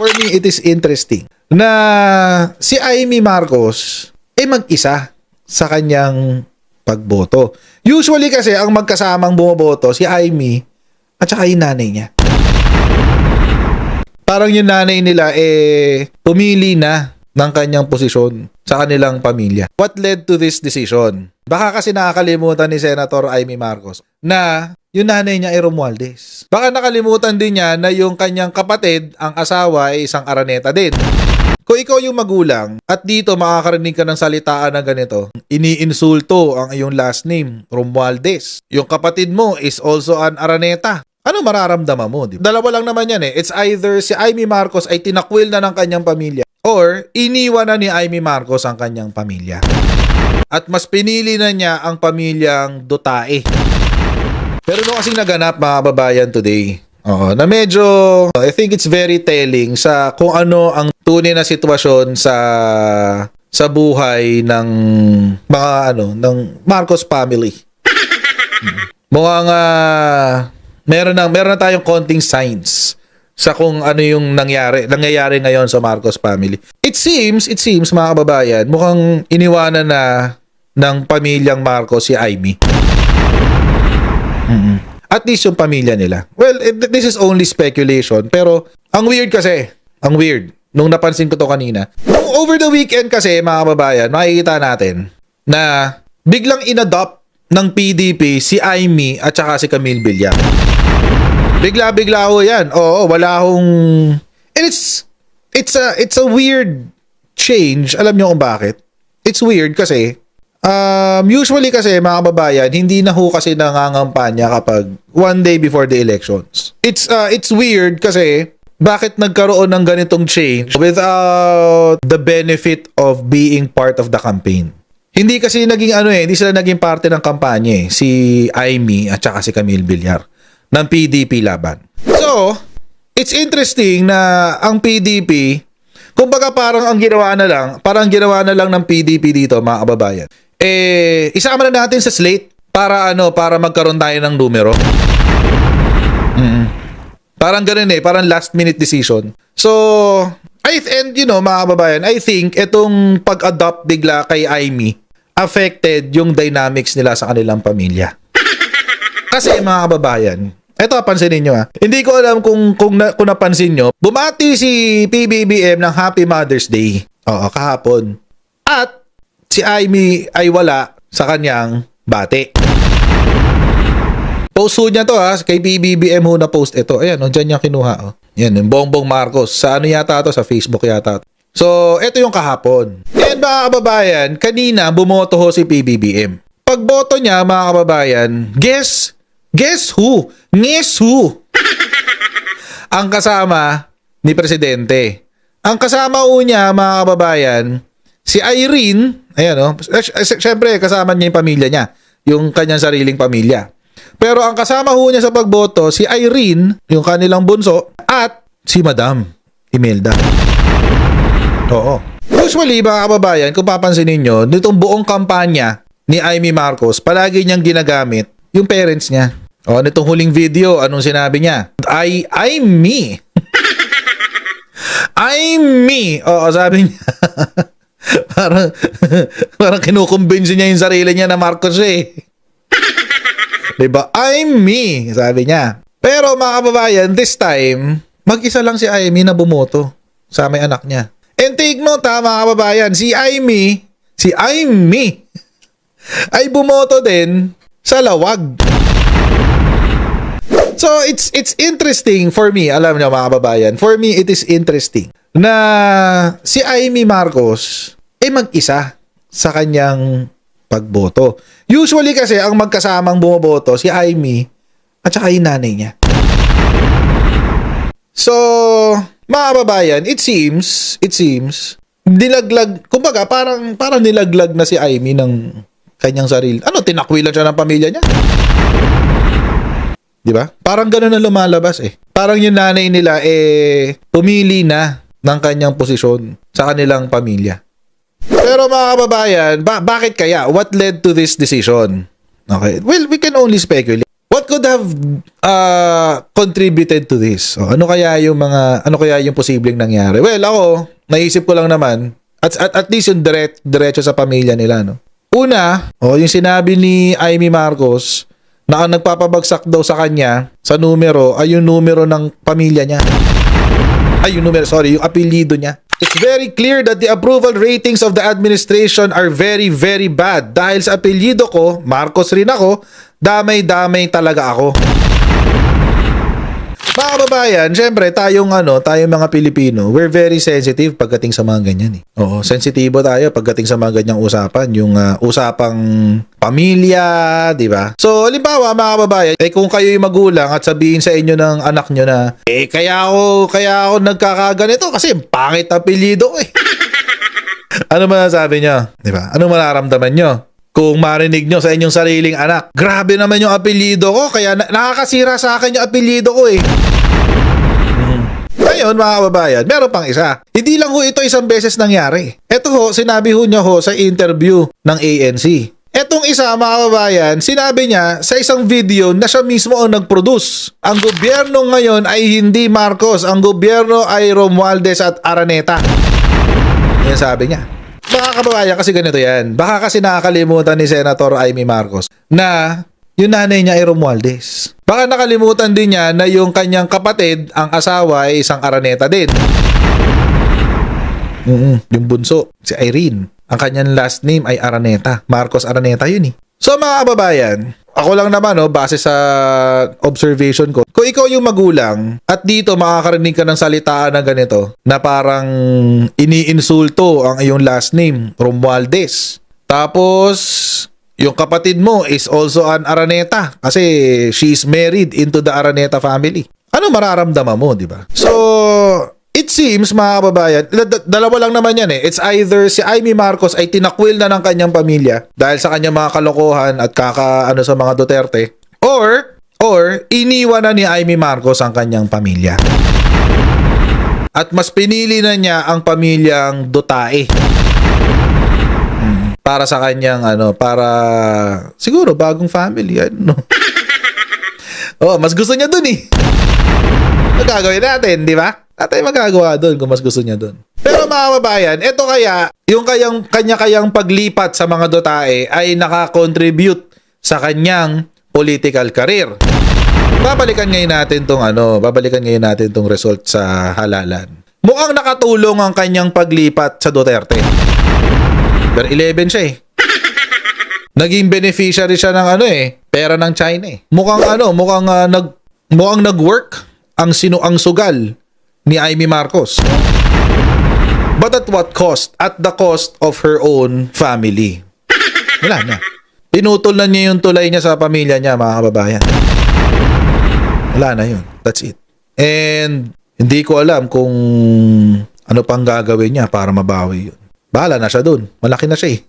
For me, it is interesting na si Amy Marcos ay mag-isa sa kanyang pagboto. Usually kasi ang magkasamang bumoboto si Amy at saka yung nanay niya. Parang yung nanay nila pumili na ng kanyang posisyon sa kanilang pamilya. What led to this decision? Baka kasi nakakalimutan ni Senator Amy Marcos na yung nanay niya ay Romualdez. Baka nakalimutan din niya na yung kanyang kapatid, ang asawa ay isang Araneta din. Kung ikaw yung magulang at dito makakarinig ka ng salitaan na ganito, iniinsulto ang iyong last name, Romualdez. Yung kapatid mo is also an Araneta. Ano mararamdaman mo? Diba? Dalawa lang naman yan eh. It's either si Amy Marcos ay tinakwil na ng kanyang pamilya or iniwan na ni Amy Marcos ang kanyang pamilya. At mas pinili na niya ang pamilyang Dutae. Pero nung kasing naganap mga babayan today, na medyo, I think it's very telling sa kung ano ang tunay na sitwasyon sa buhay ng mga ng Marcos family. Mukhang meron na tayong konting signs sa kung ano yung nangyayari ngayon sa Marcos family. It seems mga kababayan, mukhang iniwanan na ng pamilyang Marcos si Amy. At least yung pamilya nila. Well, this is only speculation. Pero, ang weird kasi. Ang weird. Nung napansin ko to kanina. Nung over the weekend kasi, mga kababayan, makikita natin na biglang inadopt ng PDP si Amy at saka si Camille Villar. Bigla-bigla ho yan. Oo, wala akong... And it's a weird change. Alam nyo kung bakit? It's weird kasi usually kasi mga kababayan, hindi na ho kasi nangangampanya kapag one day before the elections. It's weird kasi bakit nagkaroon ng ganitong change without the benefit of being part of the campaign. Hindi kasi naging hindi sila naging parte ng kampanya si Amy at saka si Camille Villar ng PDP laban. So, it's interesting na ang PDP, kumbaga parang ginawa na lang ng PDP dito mga kababayan. Isama na natin sa slate para magkaroon tayo ng numero. Parang ganun parang last minute decision. So, mga kababayan, I think itong pag-adopt bigla kay Amy affected yung dynamics nila sa kanilang pamilya. Kasi mga kababayan, eto pansinin nyo hindi ko alam kung napansin nyo, bumati si PBBM ng Happy Mother's Day. Kahapon. At si Amy ay wala sa kanyang bati. Post ho niya to kay PBBM ho na post ito. Ayan, dyan niya kinuha. Yan, yung Bongbong Marcos. Sa yata to? Sa Facebook yata. So, ito yung kahapon. And mga kababayan, kanina bumoto ho si PBBM. Pagboto niya mga kababayan, guess who? Guess who? Ang kasama ni Presidente. Ang kasama ho niya mga kababayan, si Irene, ayan syempre kasama niya yung pamilya niya, yung kanyang sariling pamilya. Pero ang kasama ho niya sa pagboto, si Irene, yung kanilang bunso, at si Madam Imelda. Usually, mga kababayan, kung papansinin nyo, nitong buong kampanya ni Amy Marcos, palagi niyang ginagamit yung parents niya. Nitong huling video, anong sinabi niya? I'm me. I'm me. Sabi niya. parang kinukumbinsi niya yung sarili niya na Marcos Diba? I'm me, sabi niya. Pero mga kababayan, this time, mag-isa lang si Amy na bumoto sa may anak niya. And take note mga kababayan, si Amy ay bumoto din sa Lawag. So, it's interesting for me, alam niyo mga kababayan, for me, it is interesting na si Amy Marcos ay mag-isa sa kanyang pagboto. Usually kasi ang magkasamang bumoboto si Amy at saka yung nanay niya. So, mga kababayan, it seems nilaglag, kumbaga parang nilaglag na si Amy ng kanyang sarili. Tinakwilan siya ng pamilya niya? Di ba? Parang gano'n na lumalabas Parang yung nanay nila pumili na ng kanyang posisyon sa kanilang pamilya. Pero mga kababayan, bakit kaya? What led to this decision? Okay. Well, we can only speculate. What could have contributed to this? O, ano kaya yung posibleng nangyari? Well, ako, naisip ko lang naman, at least yung diretso sa pamilya nila, no? Una, yung sinabi ni Amy Marcos na ang nagpapabagsak daw sa kanya sa numero ay yung numero ng pamilya niya. Yung apelyido niya. It's very clear that the approval ratings of the administration are very, very bad. Dahil sa apelyido ko, Marcos rin ako, damay-damay talaga ako. Mga kababayan, syempre tayong mga Pilipino, we're very sensitive pagdating sa mga ganyan eh. Oo, sensitibo tayo pagdating sa mga ganyang usapan, yung usapang pamilya, di ba? So, halimbawa mga kababayan, kung kayo yung magulang at sabihin sa inyo ng anak nyo na, kaya ako nagkakaganito kasi pangit apelyido ko eh. Ano masasabi nyo? Di ba? Ano mararamdaman nyo? Kung marinig nyo sa inyong sariling anak, grabe naman yung apelyido ko, kaya nakakasira sa akin yung apelyido ko eh. Ngayon mga kababayan, meron pang isa. Hindi lang ito isang beses nangyari. Ito sinabi niya sa interview ng ANC. Etong isa mga kababayan, sinabi niya sa isang video na siya mismo ang nag-produce. Ang gobyerno ngayon ay hindi Marcos, ang gobyerno ay Romualdez at Araneta. Yan sabi niya. Mga kababayan, kasi ganito yan. Baka kasi nakakalimutan ni Senator Amy Marcos na yung nanay niya ay Romualdez. Baka nakalimutan din niya na yung kanyang kapatid, ang asawa ay isang Araneta din. Yung bunso, si Irene. Ang kanyang last name ay Araneta. Marcos Araneta yun eh. So mga kababayan, ako lang naman base sa observation ko, kung ikaw yung magulang at dito makakarinig ka ng salitaan na ganito na parang iniinsulto ang iyong last name, Romualdez. Tapos yung kapatid mo is also an Araneta kasi she is married into the Araneta family. Ano mararamdaman mo, di ba? So, it seems, mga kababayan, dalawa lang naman yan eh. It's either si Amy Marcos ay tinakwil na ng kanyang pamilya dahil sa kanyang mga kalokohan at sa mga Duterte, or iniwan na ni Amy Marcos ang kanyang pamilya. At mas pinili na niya ang pamilyang Dutae. Para sa kanyang para siguro bagong family, mas gusto niya dun eh. Magagawin natin, di ba? Tayo magagawa doon kung mas gusto niya doon. Pero mga kababayan, ito kaya, yung kanya-kayang paglipat sa mga Dutae ay nakakontribute sa kanyang political career. Babalikan ngayon natin tong result sa halalan. Mukhang nakatulong ang kanyang paglipat sa Duterte. Pero 11 siya eh. Naging beneficiary siya ng pera ng China eh. Mukhang nag-work ang sugal ni Amy Marcos. But at what cost? At the cost of her own family. Wala na. Pinutol na niya yung tulay niya sa pamilya niya, mga kababayan. Wala na yun. That's it. And hindi ko alam kung ano pang gagawin niya para mabawi yun. Bahala na siya dun. Malaki na siya eh.